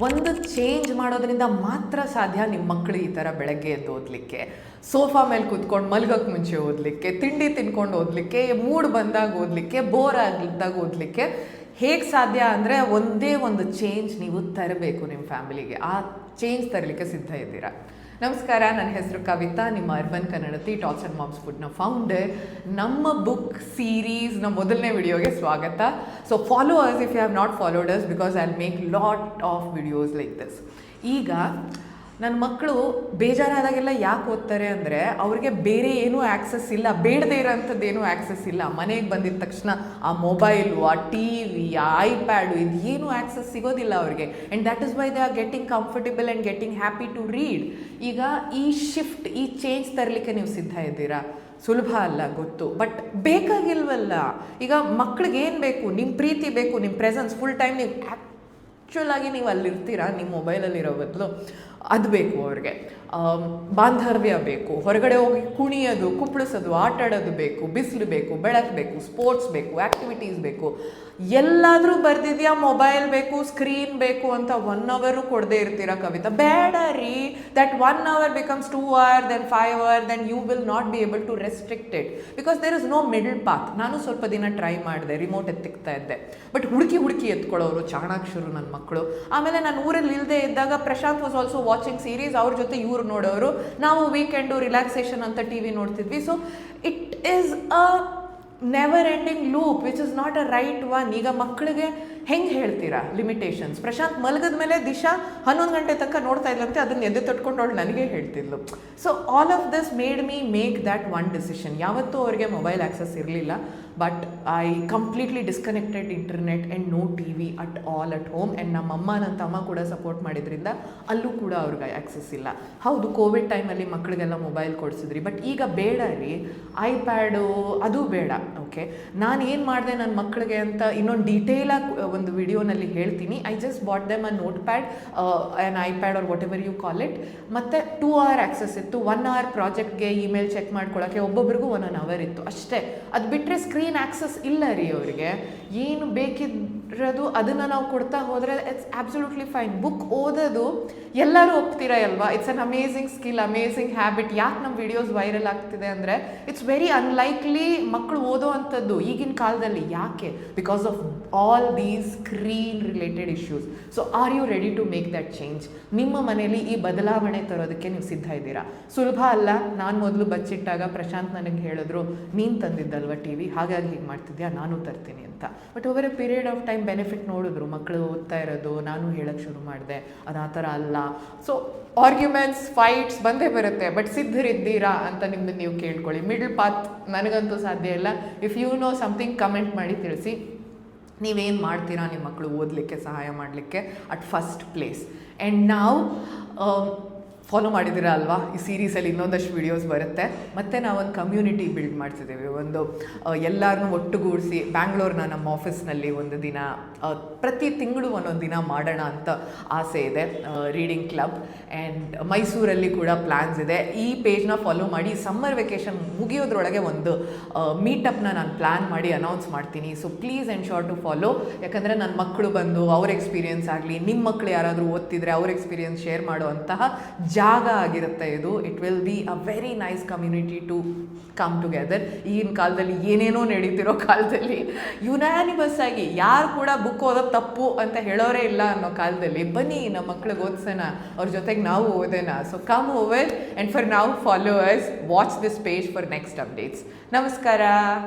ಒಂದು ಚೇಂಜ್ ಮಾಡೋದ್ರಿಂದ ಮಾತ್ರ ಸಾಧ್ಯ ನಿಮ್ಮ ಮಕ್ಕಳು ಈ ಥರ ಬೆಳಗ್ಗೆ ಎದ್ದು ಓದಲಿಕ್ಕೆ, ಸೋಫಾ ಮೇಲೆ ಕೂತ್ಕೊಂಡು ಮಲ್ಗೋಕ್ಕೆ ಮುಂಚೆ ಓದಲಿಕ್ಕೆ, ತಿಂಡಿ ತಿನ್ಕೊಂಡು ಓದಲಿಕ್ಕೆ, ಮೂಡ್ ಬಂದಾಗ ಓದಲಿಕ್ಕೆ, ಬೋರ್ ಆಗಿದ್ದಾಗ ಓದಲಿಕ್ಕೆ. ಹೇಗೆ ಸಾಧ್ಯ ಅಂದರೆ ಒಂದೇ ಒಂದು ಚೇಂಜ್ ನೀವು ತರಬೇಕು ನಿಮ್ಮ ಫ್ಯಾಮಿಲಿಗೆ. ಆ ಚೇಂಜ್ ತರಲಿಕ್ಕೆ ಸಿದ್ಧ ಇದ್ದೀರಾ? ನಮಸ್ಕಾರ, ನನ್ನ ಹೆಸರು ಕವಿತಾ, ನಿಮ್ಮ urban Kannadathi talks and moms ಫುಡ್ನ ಫೌಂಡರ್. ನಮ್ಮ ಬುಕ್ ಸೀರೀಸ್ನ ಮೊದಲನೇ ವಿಡಿಯೋಗೆ ಸ್ವಾಗತ. So follow us if you have not followed us, because I will make lot of videos like this. ಈಗ ನನ್ನ ಮಕ್ಕಳು ಬೇಜಾರಾದಾಗೆಲ್ಲ ಯಾಕೆ ಓದ್ತಾರೆ ಅಂದರೆ ಅವ್ರಿಗೆ ಬೇರೆ ಏನೂ ಆ್ಯಕ್ಸಸ್ ಇಲ್ಲ, ಬೇಡದೇ ಇರೋಂಥದ್ದು ಏನೂ ಆ್ಯಕ್ಸಸ್ ಇಲ್ಲ. ಮನೆಗೆ ಬಂದಿದ ತಕ್ಷಣ ಆ ಮೊಬೈಲು, ಆ ಟಿ ವಿ, ಆ ಐಪ್ಯಾಡು, ಇದು ಏನೂ ಆ್ಯಕ್ಸಸ್ ಸಿಗೋದಿಲ್ಲ ಅವ್ರಿಗೆ. And that is why they are getting comfortable and getting happy to read. ಈಗ ಈ ಶಿಫ್ಟ್, ಈ ಚೇಂಜ್ ತರಲಿಕ್ಕೆ ನೀವು ಸಿದ್ಧ ಇದ್ದೀರಾ? ಸುಲಭ ಅಲ್ಲ ಗೊತ್ತು, ಬಟ್ ಬೇಕಾಗಿಲ್ವಲ್ಲ. ಈಗ ಮಕ್ಳಿಗೆ ಏನು ಬೇಕು? ನಿಮ್ಮ ಪ್ರೀತಿ ಬೇಕು, ನಿಮ್ಮ ಪ್ರೆಸೆನ್ಸ್. ಫುಲ್ ಟೈಮ್ ನೀವು ಆ್ಯಕ್ಚುಲಾಗಿ ನೀವು ಅಲ್ಲಿರ್ತೀರಾ, ನಿಮ್ಮ ಮೊಬೈಲಲ್ಲಿರೋ ಬದಲು ಅದು ಬೇಕು ಅವ್ರಿಗೆ. ಬಾಂಧವ್ಯ ಬೇಕು, ಹೊರಗಡೆ ಹೋಗಿ ಕುಣಿಯೋದು, ಕುಪ್ಪಳಿಸೋದು, ಆಟ ಆಡೋದು ಬೇಕು, ಬಿಸಿಲು ಬೇಕು, ಬೆಳಕು ಬೇಕು, ಸ್ಪೋರ್ಟ್ಸ್ ಬೇಕು, ಆ್ಯಕ್ಟಿವಿಟೀಸ್ ಬೇಕು. ಎಲ್ಲಾದರೂ ಬರ್ದಿದ್ಯಾ ಮೊಬೈಲ್ ಬೇಕು, ಸ್ಕ್ರೀನ್ ಬೇಕು ಅಂತ 1 hour ಕೊಡದೇ ಇರ್ತೀರಾ ಕವಿತಾ? ಬೇಡ ರೀ. That 1 hour becomes 2 hours, then 5 hours, then you will not be able to restrict it, because there is no middle path. ನಾನು ಸ್ವಲ್ಪ ದಿನ ಟ್ರೈ ಮಾಡಿದೆ, ರಿಮೋಟ್ ಎತ್ತಿಕ್ತಾ ಇದ್ದೆ, ಬಟ್ ಹುಡುಕಿ ಎತ್ಕೊಳ್ಳೋರು ಚಾಣಾಕ್ಷರು ನನ್ನ ಮಕ್ಕಳು. ಆಮೇಲೆ ನಾನು ಊರಲ್ಲಿ ಇಲ್ಲದೆ ಇದ್ದಾಗ Prashanth was also watching series, ಅವ್ರ ಜೊತೆ ಇವ್ರು ನೋಡೋರು, ನಾವು ವೀಕೆಂಡು ರಿಲ್ಯಾಕ್ಸೇಷನ್ ಅಂತ ಟಿ ವಿ ನೋಡ್ತಿದ್ವಿ. So it is a never ending loop which is not a right one. ಈಗ ಮಕ್ಕಳಿಗೆ ಹೆಂಗೆ ಹೇಳ್ತೀರಾ ಲಿಮಿಟೇಷನ್ಸ್? ಪ್ರಶಾಂತ್ ಮಲಗದ ಮೇಲೆ ದಿಶಾ 11 ಗಂಟೆ ತನಕ ನೋಡ್ತಾ ಇದ್ಲಂತೆ, ಅದನ್ನು ಎದೆ ತೊಟ್ಕೊಂಡು ಅವಳು ನನಗೆ ಹೇಳ್ತಿದ್ಲು. So all of this made me make that one decision. ಯಾವತ್ತೂ ಅವ್ರಿಗೆ ಮೊಬೈಲ್ ಆ್ಯಕ್ಸಸ್ ಇರಲಿಲ್ಲ, but I completely disconnected internet and no T V at all at home. And ನಮ್ಮಮ್ಮ ನನ್ನ ತಮ್ಮ ಕೂಡ ಸಪೋರ್ಟ್ ಮಾಡಿದ್ರಿಂದ ಅಲ್ಲೂ ಕೂಡ ಅವ್ರಿಗೆ ಆ್ಯಕ್ಸಸ್ ಇಲ್ಲ. ಹೌದು, ಕೋವಿಡ್ ಟೈಮಲ್ಲಿ ಮಕ್ಕಳಿಗೆಲ್ಲ ಮೊಬೈಲ್ ಕೊಡಿಸಿದ್ರಿ, ಬಟ್ ಈಗ ಬೇಡ ರೀ. ಐಪ್ಯಾಡು ಅದು ಬೇಡ. ಓಕೆ, ನಾನು ಏನು ಮಾಡಿದೆ ನನ್ನ ಮಕ್ಕಳಿಗೆ ಅಂತ ಇನ್ನೊಂದು ಡೀಟೇಲಾಗಿ ಒಂದು ವಿಡಿಯೋನಲ್ಲಿ ಹೇಳ್ತೀನಿ. I just bought them a notepad, an iPad or whatever you call it. ಮತ್ತು 2 hour ಆ್ಯಕ್ಸಸ್ ಇತ್ತು. 1 hour ಪ್ರಾಜೆಕ್ಟ್ಗೆ ಇಮೇಲ್ ಚೆಕ್ ಮಾಡ್ಕೊಳ್ಳೋಕ್ಕೆ, ಒಬ್ಬೊಬ್ರಿಗೂ 1 hour ಇತ್ತು ಅಷ್ಟೇ. ಅದು ಬಿಟ್ಟರೆ ಸ್ಕ್ರೀನ್ ಆ್ಯಕ್ಸಸ್ ಇಲ್ಲ ರೀ ಅವರಿಗೆ. ಏನು ಬೇಕಿರೋದು ಅದನ್ನು ನಾವು ಕೊಡ್ತಾ ಹೋದರೆ ಇಟ್ಸ್ ಆಬ್ಸಲ್ಯೂಟ್ಲಿ ಫೈನ್. ಬುಕ್ ಓದೋದು ಎಲ್ಲರೂ ಒಪ್ತೀರಾ ಅಲ್ವಾ? It's an amazing skill, amazing habit. ಯಾಕೆ ನಮ್ಮ ವಿಡಿಯೋಸ್ ವೈರಲ್ ಆಗ್ತಿದೆ ಅಂದರೆ ಇಟ್ಸ್ ವೆರಿ ಅನ್ಲೈಕ್ಲಿ ಮಕ್ಕಳು ಓದೋ ಅಂಥದ್ದು ಈಗಿನ ಕಾಲದಲ್ಲಿ. ಯಾಕೆ? Because of all these screen related issues. So are you ready to make that change? ನಿಮ್ಮ ಮನೆಯಲ್ಲಿ ಈ ಬದಲಾವಣೆ ತರೋದಕ್ಕೆ ನೀವು ಸಿದ್ಧ ಇದ್ದೀರಾ? ಸುಲಭ ಅಲ್ಲ. ನಾನು ಮೊದಲು ಬಚ್ಚಿಟ್ಟಾಗ ಪ್ರಶಾಂತ್ ನನಗೆ ಹೇಳಿದ್ರು, ನೀನು ತಂದಿದ್ದಲ್ವ ಟಿ ವಿ, ಹಾಗಾಗಿ ಹೀಗೆ ಮಾಡ್ತಿದ್ಯಾ, ನಾನು ತರ್ತೀನಿ ಅಂತ. But over A period of time benefit ನೋಡಿದ್ರು, ಮಕ್ಕಳು ಓದ್ತಾ ಇರೋದು, ನಾನು ಹೇಳೋಕ್ಕೆ ಶುರು ಮಾಡಿದೆ, ಅದು ಆ ಥರ ಅಲ್ಲ. ಸೊ ಆರ್ಗ್ಯುಮೆಂಟ್ಸ್, ಫೈಟ್ಸ್ ಬಂದೇ ಬರುತ್ತೆ, ಬಟ್ ಸಿದ್ಧರಿದ್ದೀರಾ ಅಂತ ನಿಮ್ಮದು ನೀವು ಕೇಳ್ಕೊಳ್ಳಿ. ಮಿಡಲ್ ಪಾತ್ ನನಗಂತೂ ಸಾಧ್ಯ ಇಲ್ಲ. If you know something comment ಮಾಡಿ ತಿಳಿಸಿ. ನೀವೇನು ಮಾಡ್ತೀರಾ ನಿಮ್ಮ ಮಕ್ಕಳು ಓದಲಿಕ್ಕೆ ಸಹಾಯ ಮಾಡಲಿಕ್ಕೆ ಅಟ್ ಫಸ್ಟ್ ಪ್ಲೇಸ್? ಆ್ಯಂಡ್ ನಾವು ಫಾಲೋ ಮಾಡಿದ್ದೀರಾ ಅಲ್ವಾ? ಈ ಸೀರೀಸಲ್ಲಿ ಇನ್ನೊಂದಷ್ಟು ವೀಡಿಯೋಸ್ ಬರುತ್ತೆ. ಮತ್ತು ನಾವೊಂದು ಕಮ್ಯುನಿಟಿ ಬಿಲ್ಡ್ ಮಾಡ್ತಿದ್ದೀವಿ. ಒಂದು ಎಲ್ಲರನ್ನೂ ಒಟ್ಟುಗೂಡಿಸಿ ಬ್ಯಾಂಗ್ಳೂರ್ನ ನಮ್ಮ ಆಫೀಸ್ನಲ್ಲಿ ಒಂದು ದಿನ, ಪ್ರತಿ ತಿಂಗಳು ಒಂದೊಂದು ದಿನ ಮಾಡೋಣ ಅಂತ ಆಸೆ ಇದೆ. Reading club. ಆ್ಯಂಡ್ ಮೈಸೂರಲ್ಲಿ ಕೂಡ ಪ್ಲ್ಯಾನ್ಸ್ ಇದೆ. ಈ ಪೇಜ್ನ ಫಾಲೋ ಮಾಡಿ. ಸಮ್ಮರ್ ವೆಕೇಷನ್ ಮುಗಿಯೋದ್ರೊಳಗೆ ಒಂದು ಮೀಟಪ್ನ ನಾನು ಪ್ಲ್ಯಾನ್ ಮಾಡಿ ಅನೌನ್ಸ್ ಮಾಡ್ತೀನಿ. So please ensure to follow. ಯಾಕಂದರೆ ನನ್ನ ಮಕ್ಕಳು ಬಂದು ಅವ್ರ ಎಕ್ಸ್ಪೀರಿಯೆನ್ಸ್ ಆಗಲಿ, ನಿಮ್ಮ ಮಕ್ಕಳು ಯಾರಾದರೂ ಓದ್ತಿದ್ರೆ ಅವ್ರ ಎಕ್ಸ್ಪೀರಿಯೆನ್ಸ್ ಶೇರ್ ಮಾಡುವಂತಹ ಜಾಗ ಆಗಿರುತ್ತೆ ಇದು. It will be a very nice community to come together. ಈಗಿನ ಕಾಲದಲ್ಲಿ ಏನೇನೋ ನಡೀತಿರೋ ಕಾಲದಲ್ಲಿ ಯುನಾನಿಮಸ್ ಆಗಿ ಯಾರು ಕೂಡ ಬುಕ್ ಓದೋದು ತಪ್ಪು ಅಂತ ಹೇಳೋರೇ ಇಲ್ಲ ಅನ್ನೋ ಕಾಲದಲ್ಲಿ ಬನ್ನಿ ನಮ್ಮ ಮಕ್ಳಿಗೆ ಓದಿಸೋಣ, ಅವ್ರ ಜೊತೆಗೆ ನಾವು ಓದೋಣ. So come over and for now follow us, watch this page for next updates. ನಮಸ್ಕಾರ.